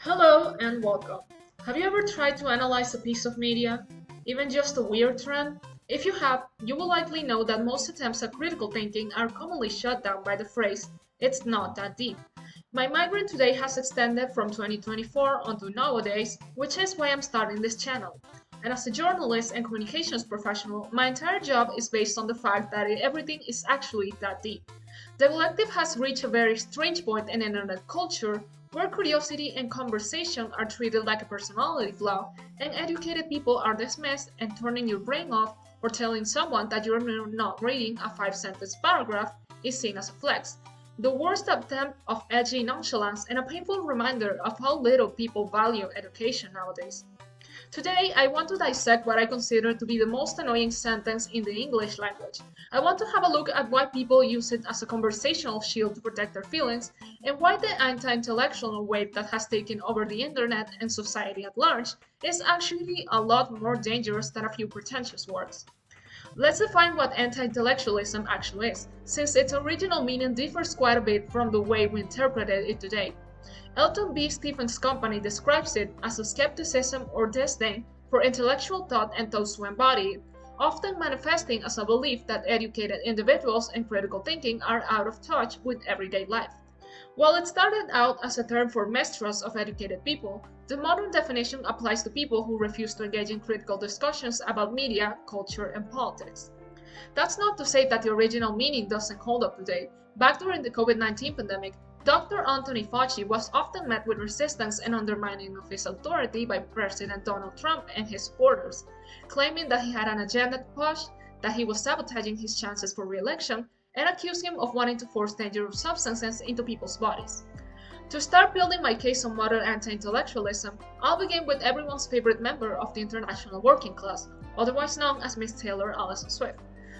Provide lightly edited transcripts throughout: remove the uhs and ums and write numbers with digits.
Hello and welcome. Have you ever tried to analyze a piece of media? Even just a weird trend? If you have, you will likely know that most attempts at critical thinking are commonly shut down by the phrase, "it's not that deep." My migraine today has extended from 2024 onto nowadays, which is why I'm starting this channel. And as a journalist and communications professional, my entire job is based on the fact that everything is actually that deep. The collective has reached a very strange point in internet culture where curiosity and conversation are treated like a personality flaw, and educated people are dismissed, and turning your brain off or telling someone that you're not reading a 5 sentence paragraph is seen as a flex. The worst attempt of edgy nonchalance and a painful reminder of how little people value education nowadays. Today, I want to dissect what I consider to be the most annoying sentence in the English language. I want to have a look at why people use it as a conversational shield to protect their feelings, and why the anti-intellectual wave that has taken over the internet and society at large is actually a lot more dangerous than a few pretentious words. Let's define what anti-intellectualism actually is, since its original meaning differs quite a bit from the way we interpreted it today. Elton B. Stephen's company describes it as a skepticism or disdain for intellectual thought and those who embody it, often manifesting as a belief that educated individuals and critical thinking are out of touch with everyday life. While it started out as a term for mistrust of educated people, the modern definition applies to people who refuse to engage in critical discussions about media, culture, and politics. That's not to say that the original meaning doesn't hold up today. Back during the COVID-19 pandemic, Dr. Anthony Fauci was often met with resistance and undermining of his authority by President Donald Trump and his supporters, claiming that he had an agenda to push, that he was sabotaging his chances for re-election, and accused him of wanting to force dangerous substances into people's bodies. To start building my case on modern anti-intellectualism, I'll begin with everyone's favorite member of the international working class, otherwise known as Miss Taylor Allison Swift.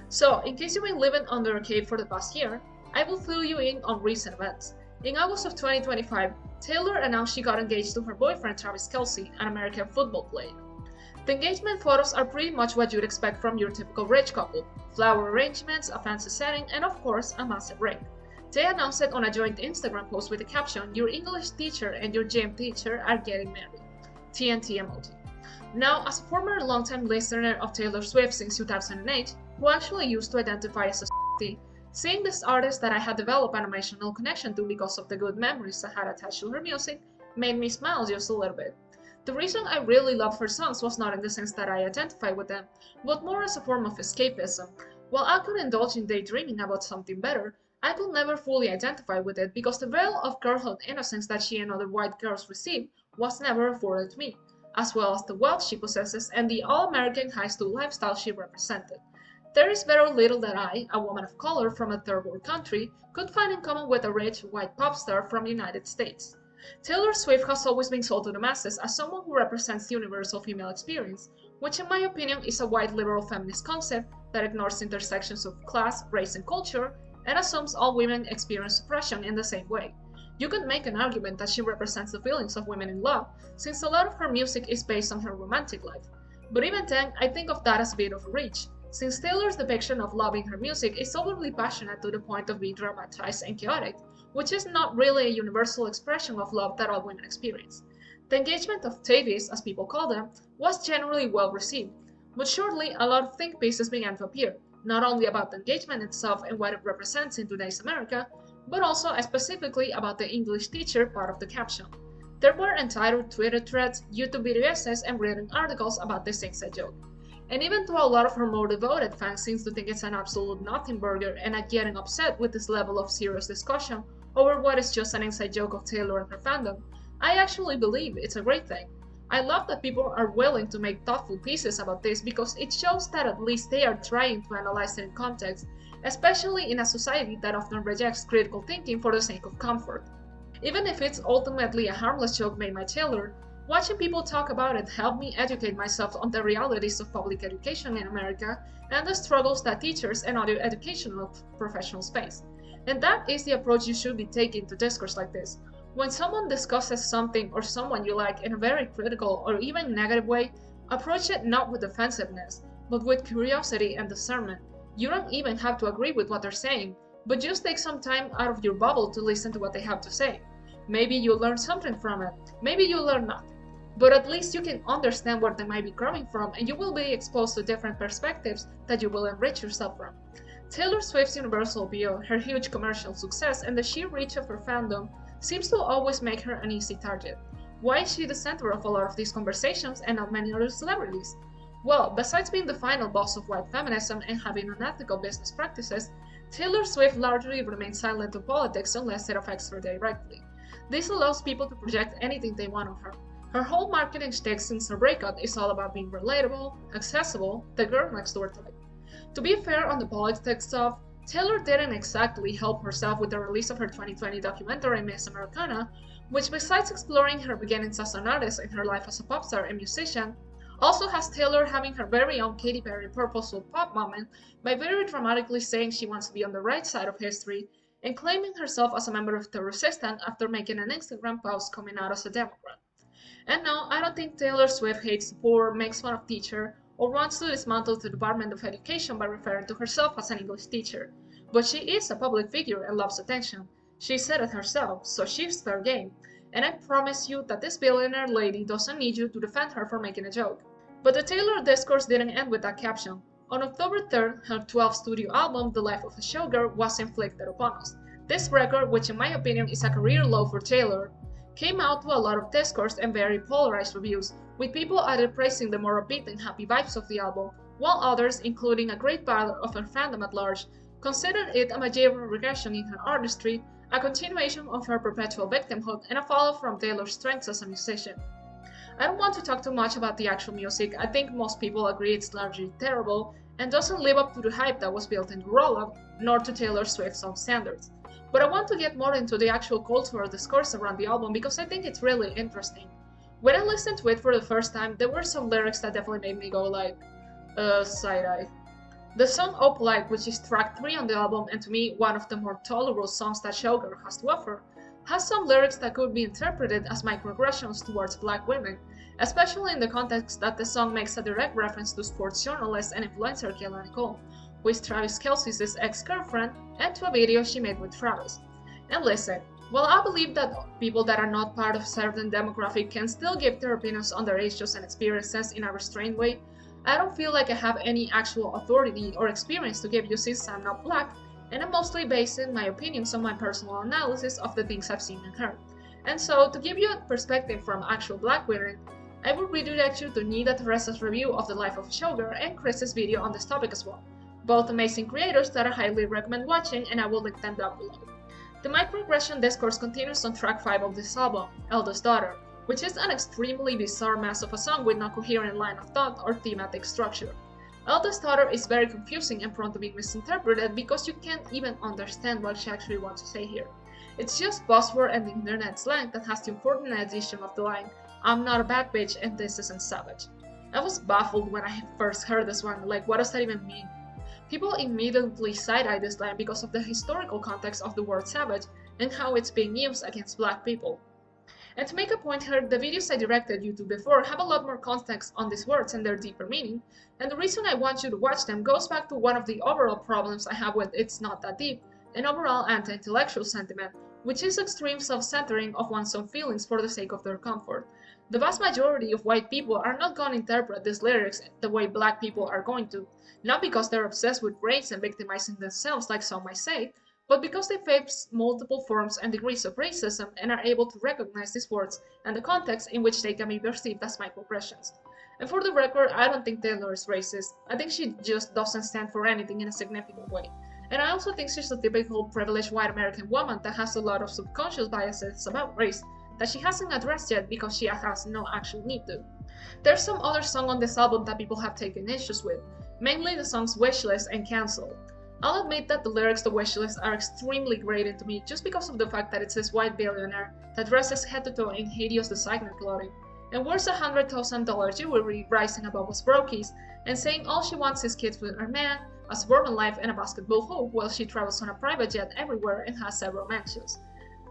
So, in case you've been living under a cave for the past year, I will fill you in on recent events. In August of 2025, Taylor announced she got engaged to her boyfriend Travis Kelce, an American football player. The engagement photos are pretty much what you'd expect from your typical rich couple: flower arrangements, a fancy setting, and of course, a massive ring. They announced it on a joint Instagram post with the caption, "Your English teacher and your gym teacher are getting married." TNT emoji. Now, as a former longtime listener of Taylor Swift since 2008, who actually used to identify as a seeing this artist that I had developed an emotional connection to because of the good memories I had attached to her music made me smile just a little bit. The reason I really loved her songs was not in the sense that I identify with them, but more as a form of escapism. While I could indulge in daydreaming about something better, I could never fully identify with it because the veil of girlhood innocence that she and other white girls received was never afforded to me, as well as the wealth she possesses and the all-American high school lifestyle she represented. There is very little that I, a woman of color from a third world country, could find in common with a rich white pop star from the United States. Taylor Swift has always been sold to the masses as someone who represents the universal female experience, which in my opinion is a white liberal feminist concept that ignores intersections of class, race, and culture, and assumes all women experience oppression in the same way. You could make an argument that she represents the feelings of women in love, since a lot of her music is based on her romantic life. But even then, I think of that as a bit of a reach, since Taylor's depiction of love in her music is overly passionate to the point of being dramatized and chaotic, which is not really a universal expression of love that all women experience. The engagement of Tavis, as people call them, was generally well received, but shortly a lot of think pieces began to appear, not only about the engagement itself and what it represents in today's America, but also specifically about the English teacher part of the caption. There were entitled Twitter threads, YouTube videos, and written articles about this inside joke. And even though a lot of her more devoted fans seem to think it's an absolute nothing burger and are getting upset with this level of serious discussion over what is just an inside joke of Taylor and her fandom, I actually believe it's a great thing. I love that people are willing to make thoughtful pieces about this because it shows that at least they are trying to analyze it in context, especially in a society that often rejects critical thinking for the sake of comfort. Even if it's ultimately a harmless joke made by Taylor, watching people talk about it helped me educate myself on the realities of public education in America and the struggles that teachers and other educational professionals face. And that is the approach you should be taking to discourse like this. When someone discusses something or someone you like in a very critical or even negative way, approach it not with defensiveness, but with curiosity and discernment. You don't even have to agree with what they're saying, but just take some time out of your bubble to listen to what they have to say. Maybe you learn something from it, maybe you learn nothing. But at least you can understand where they might be coming from, and you will be exposed to different perspectives that you will enrich yourself from. Taylor Swift's universal appeal, her huge commercial success, and the sheer reach of her fandom seems to always make her an easy target. Why is she the center of a lot of these conversations and not many other celebrities? Well, besides being the final boss of white feminism and having unethical business practices, Taylor Swift largely remains silent on politics unless it affects her directly. This allows people to project anything they want on her. Her whole marketing shtick since her breakup is all about being relatable, accessible, the girl next door type. To be fair on the politics stuff, Taylor didn't exactly help herself with the release of her 2020 documentary Miss Americana, which besides exploring her beginnings as an artist and her life as a pop star and musician, also has Taylor having her very own Katy Perry purposeful pop moment by very dramatically saying she wants to be on the right side of history and claiming herself as a member of the resistance after making an Instagram post coming out as a Democrat. And no, I don't think Taylor Swift hates the poor, makes fun of teachers, or wants to dismantle the Department of Education by referring to herself as an English teacher. But she is a public figure and loves attention. She said it herself, so she's fair game. And I promise you that this billionaire lady doesn't need you to defend her for making a joke. But the Taylor discourse didn't end with that caption. On October 3rd, her 12th studio album, The Life of a Showgirl, was inflicted upon us. This record, which in my opinion is a career low for Taylor, came out to a lot of discourse and very polarized reviews, with people either praising the more upbeat and happy vibes of the album, while others, including a great part of her fandom at large, considered it a major regression in her artistry, a continuation of her perpetual victimhood, and a fall from Taylor's strengths as a musician. I don't want to talk too much about the actual music. I think most people agree it's largely terrible and doesn't live up to the hype that was built into roll-up, nor to Taylor Swift's own standards. But I want to get more into the actual cultural discourse around the album because I think it's really interesting. When I listened to it for the first time, there were some lyrics that definitely made me go like, side-eye. The song Opalite, which is track 3 on the album and to me one of the more tolerable songs that Showgirl has to offer, has some lyrics that could be interpreted as microaggressions towards black women, especially in the context that the song makes a direct reference to sports journalist and influencer Kayla Nicole, who is Travis Kelce's ex-girlfriend, and to a video she made with Travis. And listen, while I believe that people that are not part of a certain demographic can still give their opinions on their issues and experiences in a restrained way, I don't feel like I have any actual authority or experience to give you since I'm not black, and I'm mostly basing my opinions on my personal analysis of the things I've seen and heard. And so, to give you a perspective from actual black women, I will redirect you to Nida Teresa's review of The Life of a Showgirl and Chris's video on this topic as well, both amazing creators that I highly recommend watching, and I will link them down below. The microaggression discourse continues on track 5 of this album, Eldest Daughter, which is an extremely bizarre mess of a song with no coherent line of thought or thematic structure. Eldest Daughter is very confusing and prone to being misinterpreted because you can't even understand what she actually wants to say here. It's just buzzword and internet slang that has the important addition of the line, "I'm not a bad bitch and this isn't savage." I was baffled when I first heard this one, like what does that even mean? People immediately side-eye this line because of the historical context of the word savage and how it's being used against black people. And to make a point here, the videos I directed you to before have a lot more context on these words and their deeper meaning, and the reason I want you to watch them goes back to one of the overall problems I have with "It's Not That Deep," an overall anti-intellectual sentiment, which is extreme self-centering of one's own feelings for the sake of their comfort. The vast majority of white people are not going to interpret these lyrics the way black people are going to, not because they're obsessed with race and victimizing themselves like some might say, but because they face multiple forms and degrees of racism and are able to recognize these words and the context in which they can be perceived as microaggressions. And for the record, I don't think Taylor is racist. I think she just doesn't stand for anything in a significant way. And I also think she's a typical privileged white American woman that has a lot of subconscious biases about race that she hasn't addressed yet because she has no actual need to. There's some other song on this album that people have taken issues with, mainly the songs Wishlist and Cancel. I'll admit that the lyrics to Wishlist are extremely grating to me just because of the fact that it's this white billionaire that dresses head to toe in hideous designer clothing and wears $100,000 jewelry rising above his brokies and saying all she wants is kids with her man, a suburban life, and a basketball hoop while she travels on a private jet everywhere and has several mansions.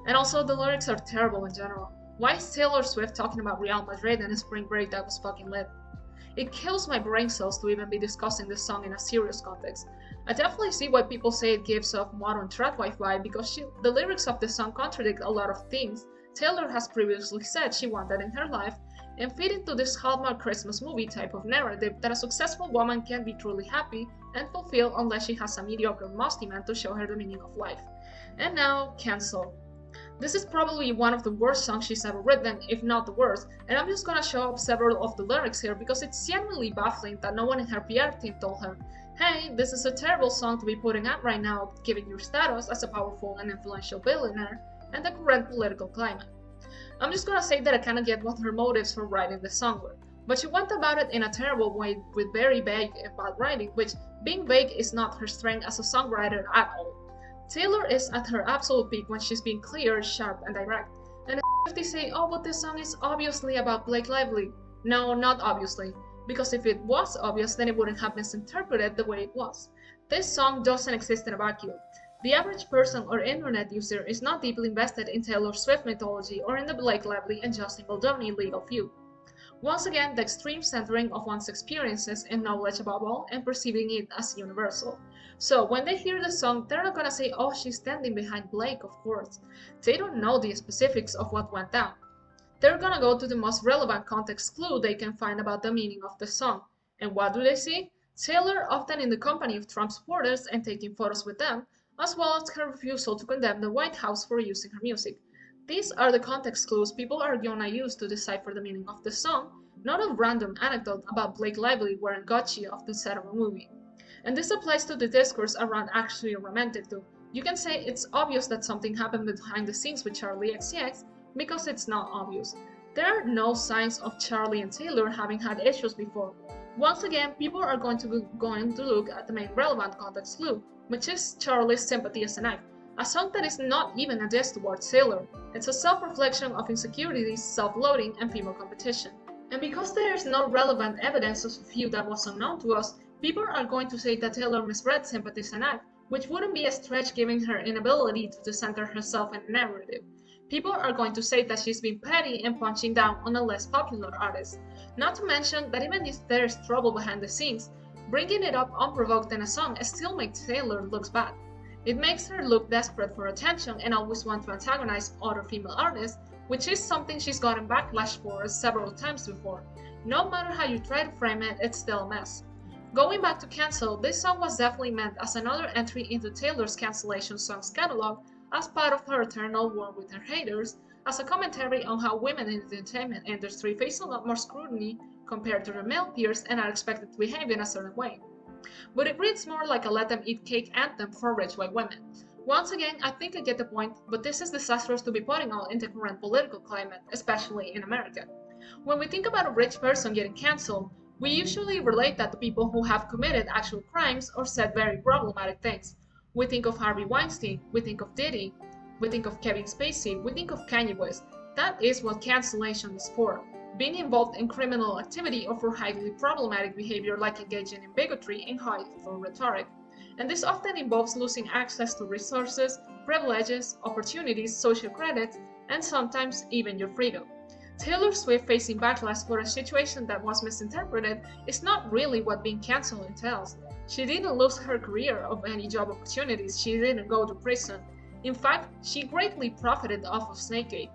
And also, the lyrics are terrible in general. Why is Taylor Swift talking about Real Madrid and a spring break that was fucking lit? It kills my brain cells to even be discussing this song in a serious context. I definitely see why people say it gives off modern tradwife vibe because the lyrics of the song contradict a lot of things Taylor has previously said she wanted in her life, and fit into this Hallmark Christmas movie type of narrative that a successful woman can't be truly happy and fulfilled unless she has a mediocre musty man to show her the meaning of life. And now, Cancel. This is probably one of the worst songs she's ever written, if not the worst, and I'm just gonna show up several of the lyrics here because it's genuinely baffling that no one in her PR team told her, hey, this is a terrible song to be putting out right now, given your status as a powerful and influential billionaire and the current political climate. I'm just gonna say that I kinda get what her motives for writing the song were, but she went about it in a terrible way with very vague and bad writing, which being vague is not her strength as a songwriter at all. Taylor is at her absolute peak when she's being clear, sharp, and direct. And if they say, oh, but this song is obviously about Blake Lively. No, not obviously. Because if it was obvious, then it wouldn't have misinterpreted the way it was. This song doesn't exist in a vacuum. The average person or internet user is not deeply invested in Taylor Swift mythology or in the Blake Lively and Justin Baldoni legal feud. Once again, the extreme centering of one's experiences and knowledge above all and perceiving it as universal. So when they hear the song, they're not gonna say, oh, she's standing behind Blake, of course. They don't know the specifics of what went down. They're gonna go to the most relevant context clue they can find about the meaning of the song. And what do they see? Taylor, often in the company of Trump supporters and taking photos with them, as well as her refusal to condemn the White House for using her music. These are the context clues people are gonna use to decipher the meaning of the song, not a random anecdote about Blake Lively wearing Gucci off the set of a movie. And this applies to the discourse around actually romantic too. You can say it's obvious that something happened behind the scenes with Charli XCX because it's not obvious. There are no signs of Charli and Taylor having had issues before. Once again, people are going to look at the main relevant context clue, which is Charli's Sympathy as a Knife, a song that is not even a diss towards Taylor. It's a self-reflection of insecurities, self-loathing, and female competition. And because there is no relevant evidence of a feud that was unknown to us, people are going to say that Taylor misread Sympathy as a Knife, which wouldn't be a stretch given her inability to center herself in a narrative. People are going to say that she's been petty and punching down on a less popular artist. Not to mention that even if there is trouble behind the scenes, bringing it up unprovoked in a song still makes Taylor look bad. It makes her look desperate for attention and always want to antagonize other female artists, which is something she's gotten backlash for several times before. No matter how you try to frame it, it's still a mess. Going back to Cancel, this song was definitely meant as another entry into Taylor's cancellation songs catalog as part of her eternal war with her haters, as a commentary on how women in the entertainment industry face a lot more scrutiny compared to their male peers and are expected to behave in a certain way. But it reads more like a let them eat cake anthem for rich white women. Once again, I think I get the point, but this is disastrous to be putting on in the current political climate, especially in America. When we think about a rich person getting cancelled, we usually relate that to people who have committed actual crimes or said very problematic things. We think of Harvey Weinstein, we think of Diddy, we think of Kevin Spacey, we think of Kanye West. That is what cancellation is for. Being involved in criminal activity or for highly problematic behavior like engaging in bigotry and hateful rhetoric. And this often involves losing access to resources, privileges, opportunities, social credits, and sometimes even your freedom. Taylor Swift facing backlash for a situation that was misinterpreted is not really what being cancelled entails. She didn't lose her career of any job opportunities, she didn't go to prison. In fact, she greatly profited off of Snakegate.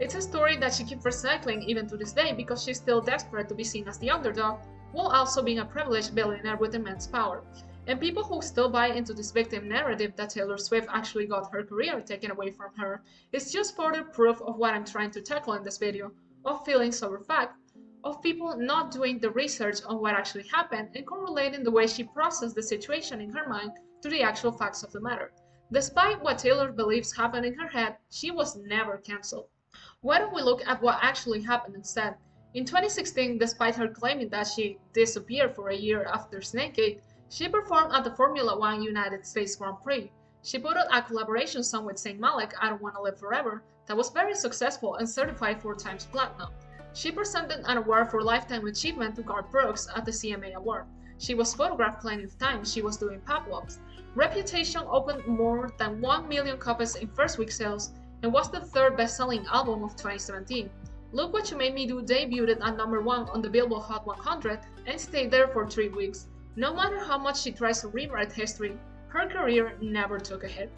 It's a story that she keeps recycling even to this day because she's still desperate to be seen as the underdog, while also being a privileged billionaire with immense power. And people who still buy into this victim narrative that Taylor Swift actually got her career taken away from her is just further proof of what I'm trying to tackle in this video, of feelings over fact, of people not doing the research on what actually happened and correlating the way she processed the situation in her mind to the actual facts of the matter. Despite what Taylor believes happened in her head, she was never cancelled. Why don't we look at what actually happened instead? In 2016, despite her claiming that she disappeared for a year after Snakegate, she performed at the Formula One United States Grand Prix. She put out a collaboration song with Saint Malik, I Don't Wanna Live Forever, that was very successful and certified 4 times platinum. She presented an award for Lifetime Achievement to Garth Brooks at the CMA Award. She was photographed plenty of times, she was doing pop walks. Reputation opened more than 1 million copies in first week sales and was the 3rd best-selling album of 2017. Look What You Made Me Do debuted at number 1 on the Billboard Hot 100 and stayed there for 3 weeks. No matter how much she tries to rewrite history, her career never took a hit.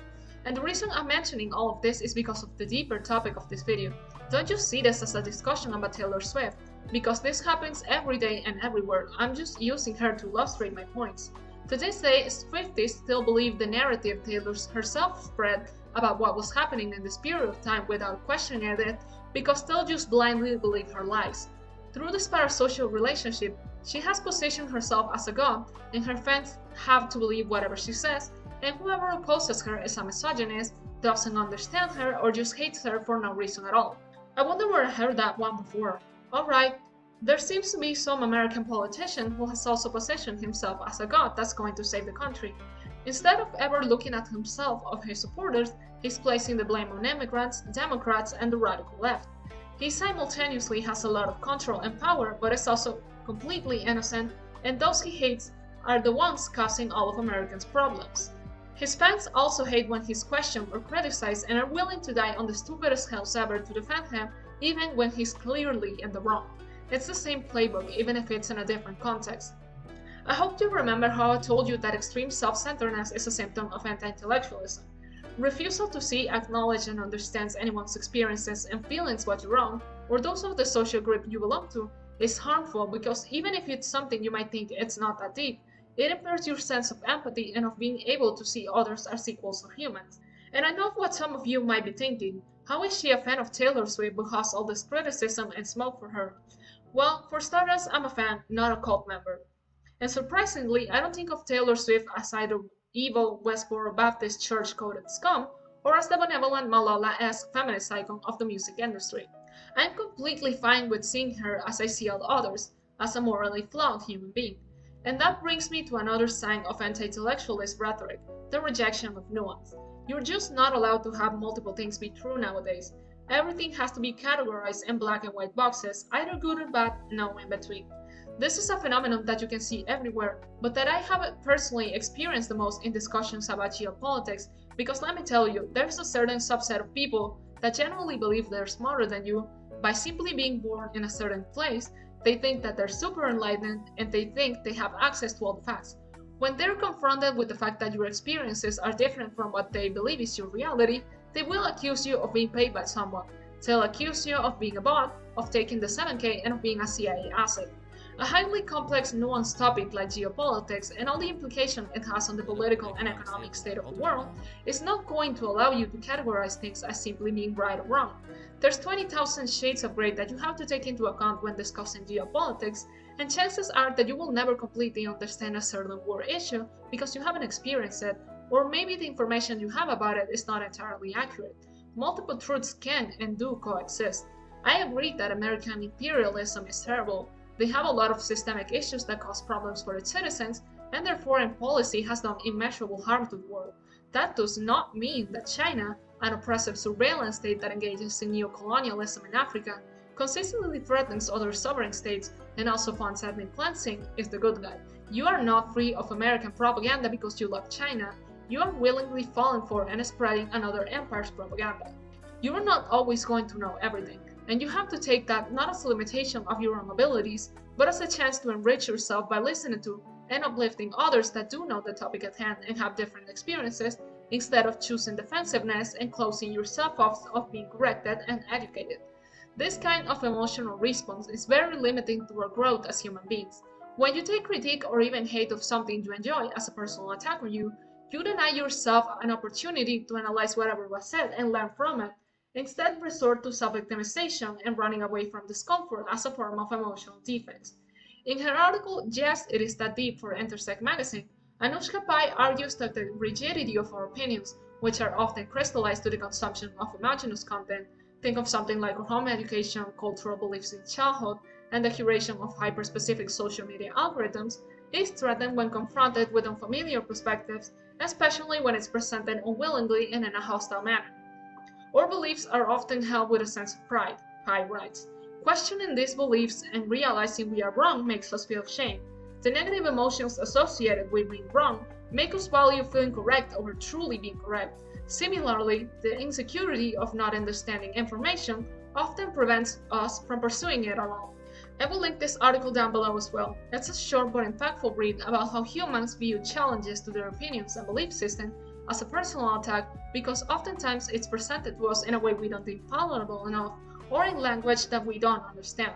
And the reason I'm mentioning all of this is because of the deeper topic of this video. Don't just see this as a discussion about Taylor Swift, because this happens every day and everywhere. I'm just using her to illustrate my points. To this day, Swifties still believe the narrative Taylor herself spread about what was happening in this period of time without questioning it, because they'll just blindly believe her lies. Through this parasocial relationship, she has positioned herself as a god, and her fans have to believe whatever she says, and whoever opposes her is a misogynist, doesn't understand her, or just hates her for no reason at all. I wonder where I heard that one before. Alright, there seems to be some American politician who has also positioned himself as a god that's going to save the country. Instead of ever looking at himself or his supporters, he's placing the blame on immigrants, Democrats, and the radical left. He simultaneously has a lot of control and power, but is also completely innocent, and those he hates are the ones causing all of Americans' problems. His fans also hate when he's questioned or criticized and are willing to die on the stupidest hills ever to defend him, even when he's clearly in the wrong. It's the same playbook, even if it's in a different context. I hope you remember how I told you that extreme self-centeredness is a symptom of anti-intellectualism. Refusal to see, acknowledge, and understand anyone's experiences and feelings what you're wrong, or those of the social group you belong to, is harmful because even if it's something you might think it's not that deep, it impairs your sense of empathy and of being able to see others as equals or humans. And I know what some of you might be thinking, how is she a fan of Taylor Swift who has all this criticism and smoke for her? Well, for starters, I'm a fan, not a cult member. And surprisingly, I don't think of Taylor Swift as either evil Westboro Baptist Church-coded scum or as the benevolent Malala-esque feminist icon of the music industry. I'm completely fine with seeing her as I see all others, as a morally flawed human being. And that brings me to another sign of anti-intellectualist rhetoric, the rejection of nuance. You're just not allowed to have multiple things be true nowadays. Everything has to be categorized in black and white boxes, either good or bad, no in between. This is a phenomenon that you can see everywhere, but that I haven't personally experienced the most in discussions about geopolitics, because let me tell you, there's a certain subset of people that generally believe they're smarter than you by simply being born in a certain place. They think that they're super enlightened and they think they have access to all the facts. When they're confronted with the fact that your experiences are different from what they believe is your reality, they will accuse you of being paid by someone. They'll accuse you of being a bot, of taking the 7K, and of being a CIA asset. A highly complex, nuanced topic like geopolitics and all the implications it has on the political and economic state of the world is not going to allow you to categorize things as simply being right or wrong. There's 20,000 shades of gray that you have to take into account when discussing geopolitics, and chances are that you will never completely understand a certain war issue because you haven't experienced it, or maybe the information you have about it is not entirely accurate. Multiple truths can and do coexist. I agree that American imperialism is terrible. They have a lot of systemic issues that cause problems for its citizens, and their foreign policy has done immeasurable harm to the world. That does not mean that China, an oppressive surveillance state that engages in neo-colonialism in Africa, consistently threatens other sovereign states, and also funds ethnic cleansing, is the good guy. You are not free of American propaganda because you love China. You are willingly falling for and spreading another empire's propaganda. You are not always going to know everything, and you have to take that not as a limitation of your own abilities, but as a chance to enrich yourself by listening to and uplifting others that do know the topic at hand and have different experiences, instead of choosing defensiveness and closing yourself off of being corrected and educated. This kind of emotional response is very limiting to our growth as human beings. When you take critique or even hate of something you enjoy as a personal attack on you, you deny yourself an opportunity to analyze whatever was said and learn from it. Instead, resort to self-victimization and running away from discomfort as a form of emotional defense. In her article, Yes, It Is That Deep for Intersect magazine, Anushka Pai argues that the rigidity of our opinions, which are often crystallized to the consumption of homogeneous content, think of something like our home education, cultural beliefs in childhood, and the curation of hyper-specific social media algorithms, is threatened when confronted with unfamiliar perspectives, especially when it's presented unwillingly and in a hostile manner. Our beliefs are often held with a sense of pride, Pai writes. Questioning these beliefs and realizing we are wrong makes us feel shame. The negative emotions associated with being wrong make us value feeling correct over truly being correct. Similarly, the insecurity of not understanding information often prevents us from pursuing it alone. I will link this article down below as well. It's a short but impactful read about how humans view challenges to their opinions and belief system as a personal attack because oftentimes it's presented to us in a way we don't think palatable enough or in language that we don't understand.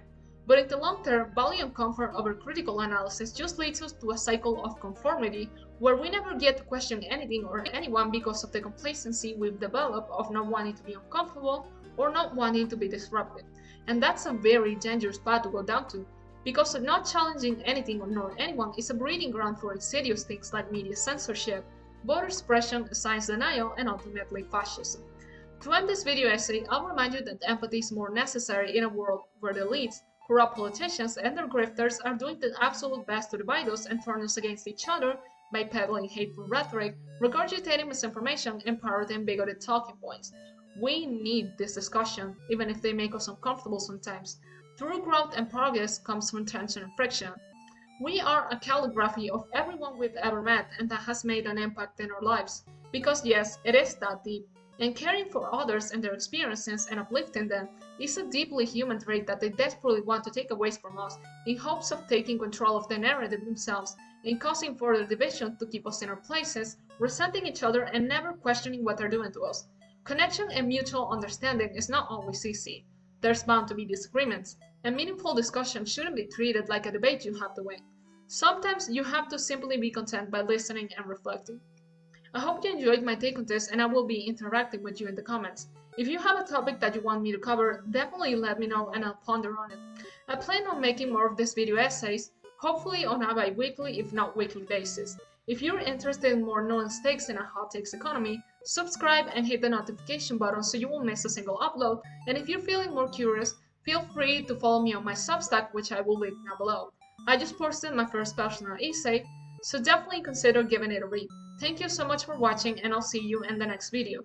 But in the long term, value and comfort over critical analysis just leads us to a cycle of conformity where we never get to question anything or anyone because of the complacency we've developed of not wanting to be uncomfortable or not wanting to be disrupted. And that's a very dangerous path to go down to, because not challenging anything nor anyone is a breeding ground for insidious things like media censorship, voter suppression, science denial, and ultimately fascism. To end this video essay, I'll remind you that empathy is more necessary in a world where the elites, corrupt politicians, and their grifters are doing the absolute best to divide us and turn us against each other by peddling hateful rhetoric, regurgitating misinformation, and parroting bigoted talking points. We need this discussion, even if they make us uncomfortable sometimes. True growth and progress comes from tension and friction. We are a calligraphy of everyone we've ever met and that has made an impact in our lives. Because yes, it is that deep. And caring for others and their experiences and uplifting them is a deeply human trait that they desperately want to take away from us in hopes of taking control of the narrative themselves and causing further division to keep us in our places, resenting each other and never questioning what they're doing to us. Connection and mutual understanding is not always easy. There's bound to be disagreements, and meaningful discussion shouldn't be treated like a debate you have to win. Sometimes you have to simply be content by listening and reflecting. I hope you enjoyed my take on this and I will be interacting with you in the comments. If you have a topic that you want me to cover, definitely let me know and I'll ponder on it. I plan on making more of these video essays, hopefully on a bi-weekly if not weekly basis. If you're interested in more nuanced takes in a hot takes economy, subscribe and hit the notification button so you won't miss a single upload, and if you're feeling more curious, feel free to follow me on my Substack, which I will link down below. I just posted my first personal essay, so definitely consider giving it a read. Thank you so much for watching and I'll see you in the next video.